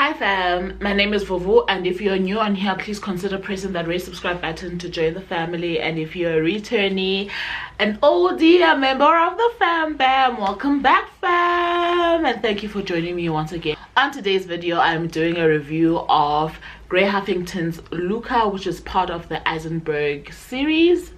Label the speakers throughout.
Speaker 1: Hi fam, my name is Vuvu, and if you're new on here, please consider pressing that red subscribe button to join the family. And if you're a returnee, an oldie, a member of the fam bam, welcome back fam, and thank you for joining me once again. On today's video, I'm doing a review of Grey Huffington's Luca, which is part of the Eisenberg series.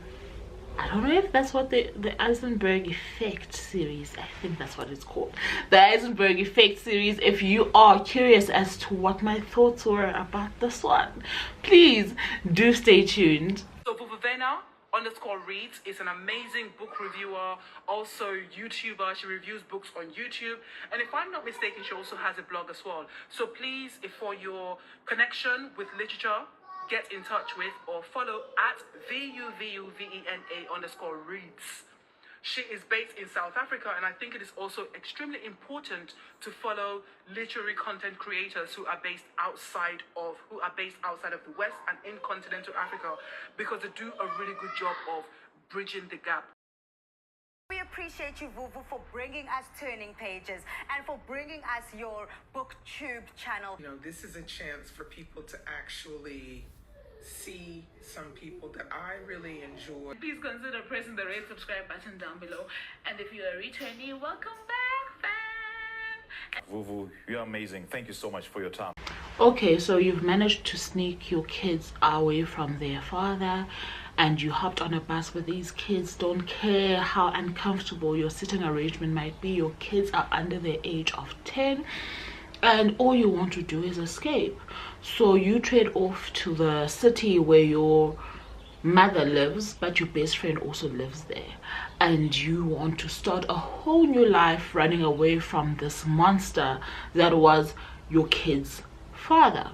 Speaker 1: I don't know if that's what the Eisenberg Effect series, I think that's what it's called, the Eisenberg Effect series. If you are curious as to what my thoughts were about this one, please do stay tuned. So Vena _reads is an amazing book reviewer, also YouTuber. She reviews books on YouTube, and if I'm not mistaken, she also has a blog as well. So please, if for your connection with literature, get in touch with or follow at VUVUVENA_reads. She is based in South Africa, and I think it is also extremely important to follow literary content creators who are based outside of the West and in continental Africa, because they do a really good job of bridging the gap.
Speaker 2: We appreciate you, Vuvu, for bringing us Turning Pages and for bringing us your BookTube channel.
Speaker 3: You know, this is a chance for people to actually see some people that I really enjoy.
Speaker 1: Please consider pressing the red subscribe button down below, and if you're a returnee, welcome back fam.
Speaker 4: Vuvu, you're amazing. Thank you so much for your time.
Speaker 1: Okay, so you've managed to sneak your kids away from their father, and you hopped on a bus with these kids. Don't care how uncomfortable your sitting arrangement might be, your kids are under the age of 10, and all you want to do is escape. So you trade off to the city where your mother lives, but your best friend also lives there, and you want to start a whole new life running away from this monster that was your kid's father.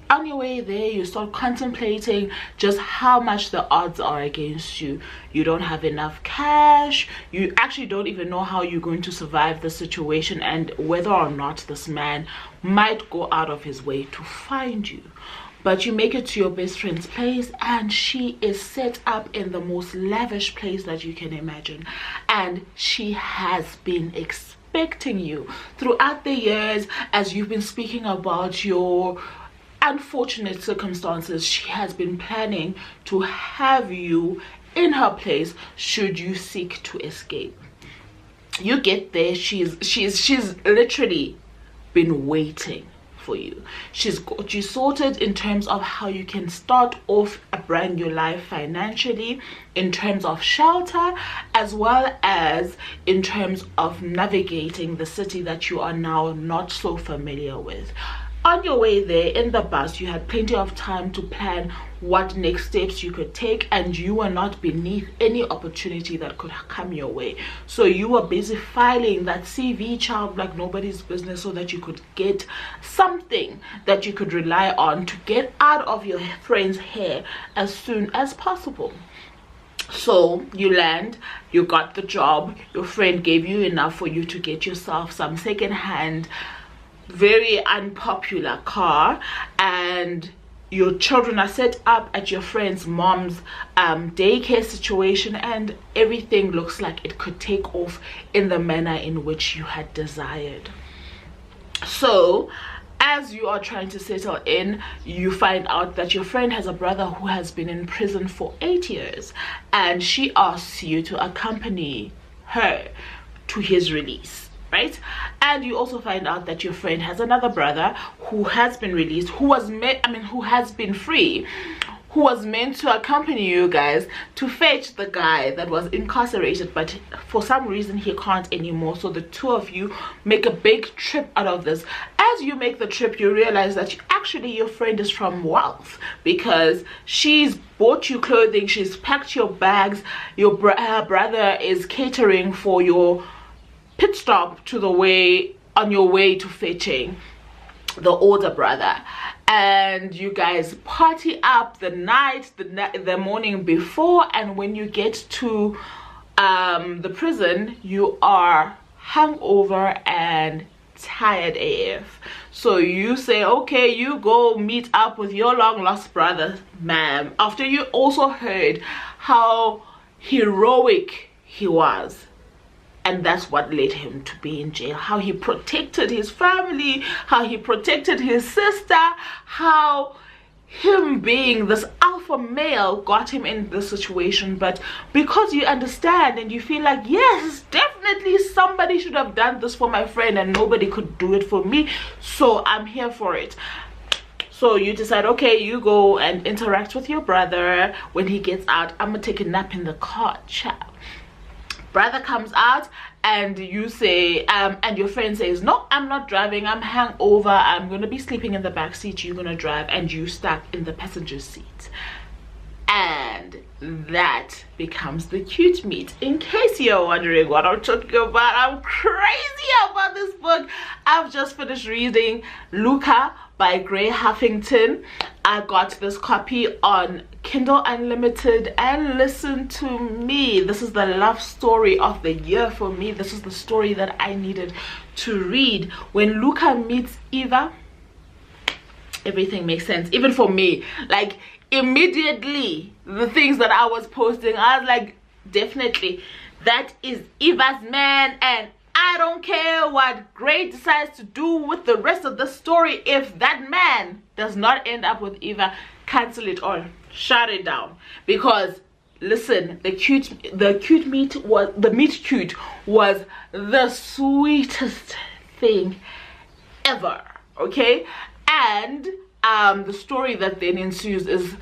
Speaker 1: On your way there, you start contemplating just how much the odds are against you. You don't have enough cash, you actually don't even know how you're going to survive the situation, and whether or not this man might go out of his way to find you. But you make it to your best friend's place, and she is set up in the most lavish place that you can imagine, and she has been expecting you throughout the years. As you've been speaking about your unfortunate circumstances, she has been planning to have you in her place should you seek to escape. You get there, she's literally been waiting for you. She's got you sorted in terms of how you can start off a brand new life financially, in terms of shelter, as well as in terms of navigating the city that you are now not so familiar with. On your way there in the bus, you had plenty of time to plan what next steps you could take, and you were not beneath any opportunity that could come your way. So you were busy filing that CV, child, like nobody's business, so that you could get something that you could rely on to get out of your friend's hair as soon as possible. So you land, you got the job, your friend gave you enough for you to get yourself some second-hand, very unpopular car, and your children are set up at your friend's mom's daycare situation, and everything looks like it could take off in the manner in which you had desired. So as you are trying to settle in, you find out that your friend has a brother who has been in prison for 8 years, and she asks you to accompany her to his release, right? And you also find out that your friend has another brother who has been released, who has been free, who was meant to accompany you guys to fetch the guy that was incarcerated, but for some reason he can't anymore. So the two of you make a big trip out of this. As you make the trip, you realize that actually your friend is from wealth, because she's bought you clothing, she's packed your bags, her brother is catering for your pit stop on your way to fetching the older brother, and you guys party up the morning before, and when you get to the prison, you are hungover and tired AF. So you say, okay, you go meet up with your long lost brother, ma'am, after you also heard how heroic he was and that's what led him to be in jail. How he protected his family, how he protected his sister, how him being this alpha male got him in this situation. But because you understand and you feel like, yes, definitely somebody should have done this for my friend and nobody could do it for me, so I'm here for it. So you decide, okay, you go and interact with your brother. When he gets out, I'm gonna take a nap in the car. Ciao. Brother comes out and you say, and your friend says, no, I'm not driving, I'm hangover, I'm gonna be sleeping in the back seat, you're gonna drive, and you stuck in the passenger seat. And that becomes the cute meat. In case you're wondering what I'm talking about, I'm crazy about this book. I've just finished reading Luca by Grey Huffington. I got this copy on Kindle Unlimited, and listen to me, this is the love story of the year for me. This is the story that I needed to read. When Luca meets Eva, everything makes sense, even for me. Like, immediately the things that I was posting, I was like, definitely that is Eva's man, and I don't care what Grey decides to do with the rest of the story. If that man does not end up with Eva, cancel it all, shut it down. Because listen, the meat cute was the sweetest thing ever, okay? And the story that then ensues is,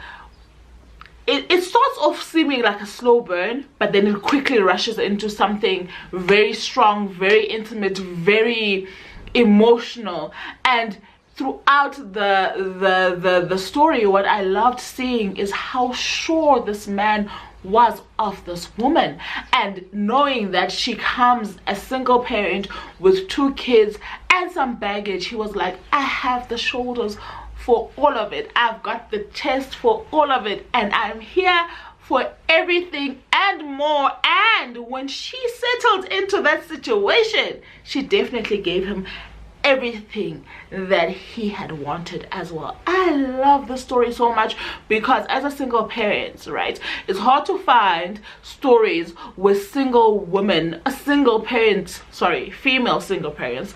Speaker 1: it starts off seeming like a slow burn, but then it quickly rushes into something very strong, very intimate, very emotional. And throughout the story, what I loved seeing is how sure this man was of this woman, and knowing that she comes a single parent with 2 kids and some baggage, he was like, I have the shoulders for all of it, I've got the chest for all of it, and I'm here for everything and more. And when she settled into that situation, she definitely gave him everything that he had wanted as well. I love the story so much because as a single parent, right, it's hard to find stories with single women, female single parents.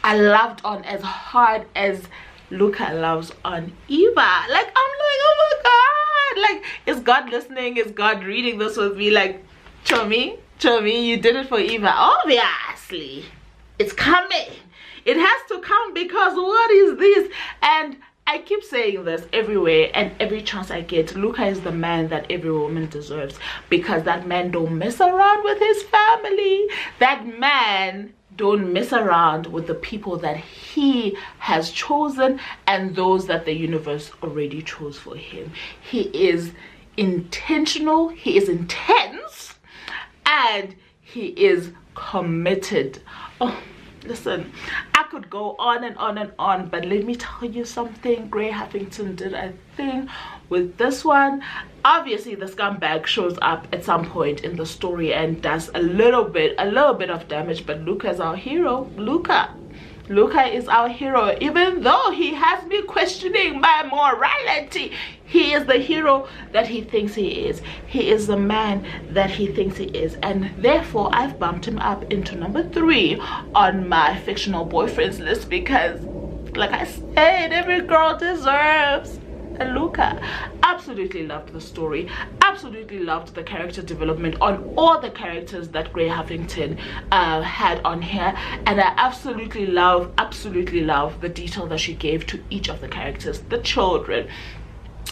Speaker 1: I loved on as hard as Luca loves on Eva. Like, I'm like, oh my god, like, is God listening? Is God reading this with me? Like, Chomi, you did it for Eva. Obviously it's coming, it has to come, because what is this? And I keep saying this everywhere and every chance I get, Luca is the man that every woman deserves, because that man don't mess around with his family. That man don't mess around with the people that he has chosen and those that the universe already chose for him. He is intentional, he is intense, and he is committed. Oh, listen, I could go on and on and on, but let me tell you something. Grey Huffington did a thing with this one. Obviously the scumbag shows up at some point in the story and does a little bit of damage, but Luca is our hero. Luca is our hero. Even though he has me questioning my morality, he is the hero that he thinks he is. He is the man that he thinks he is, and therefore I've bumped him up into number 3 on my fictional boyfriends list, because like I said, every girl deserves a Luca. Absolutely loved the story, absolutely loved the character development on all the characters that Grey Huffington had on here, and I absolutely love the detail that she gave to each of the characters, the children,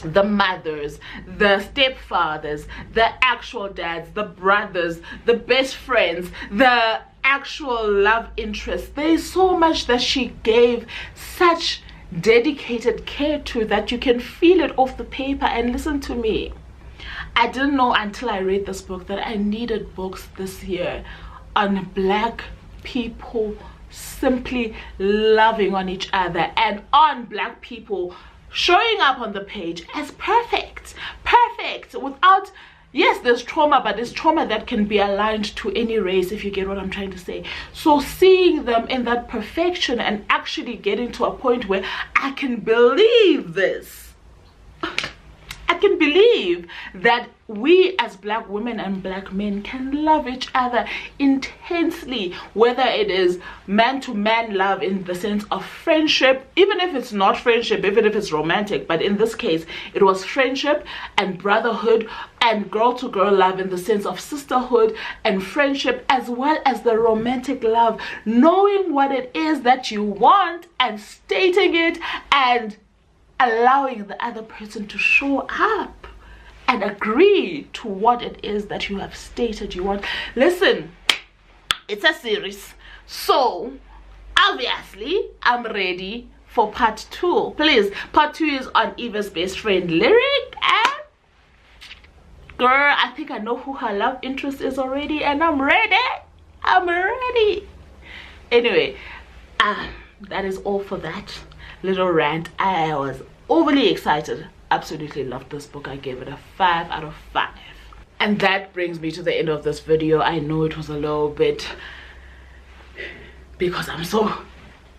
Speaker 1: the mothers, the stepfathers, the actual dads, the brothers, the best friends, the actual love interest. There is so much that she gave such dedicated care to that you can feel it off the paper. And listen to me, I didn't know until I read this book that I needed books this year on Black people simply loving on each other, and on Black people showing up on the page as perfect without, yes, there's trauma, but there's trauma that can be aligned to any race, if you get what I'm trying to say. So seeing them in that perfection and actually getting to a point where I can believe this, I can believe that we as black women and black men can love each other intensely, whether it is man to man love in the sense of friendship, even if it's not friendship, even if it's romantic, but in this case it was friendship and brotherhood, and girl to girl love in the sense of sisterhood and friendship, as well as the romantic love, knowing what it is that you want and stating it and allowing the other person to show up and agree to what it is that you have stated you want. Listen, it's a series, so obviously I'm ready for part 2. Please, part 2 is on Eva's best friend Lyric, and girl, I think I know who her love interest is already, and I'm ready. Anyway, that is all for that little rant. I was overly excited, absolutely loved this book. I gave it a 5 out of 5. And that brings me to the end of this video. I know it was a little bit, because I'm so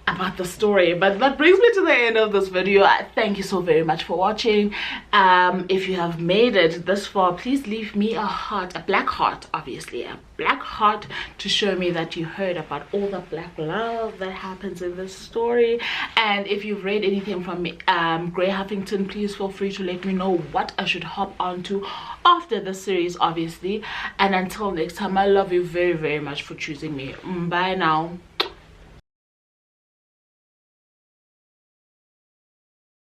Speaker 1: about the story, but that brings me to the end of this video. Thank you so very much for watching. If you have made it this far, please leave me a heart, a black heart, obviously a black heart, to show me that you heard about all the black love that happens in this story. And if you've read anything from Grey Huffington, please feel free to let me know what I should hop onto after the series, obviously. And until next time, I love you very, very much for choosing me. Bye now.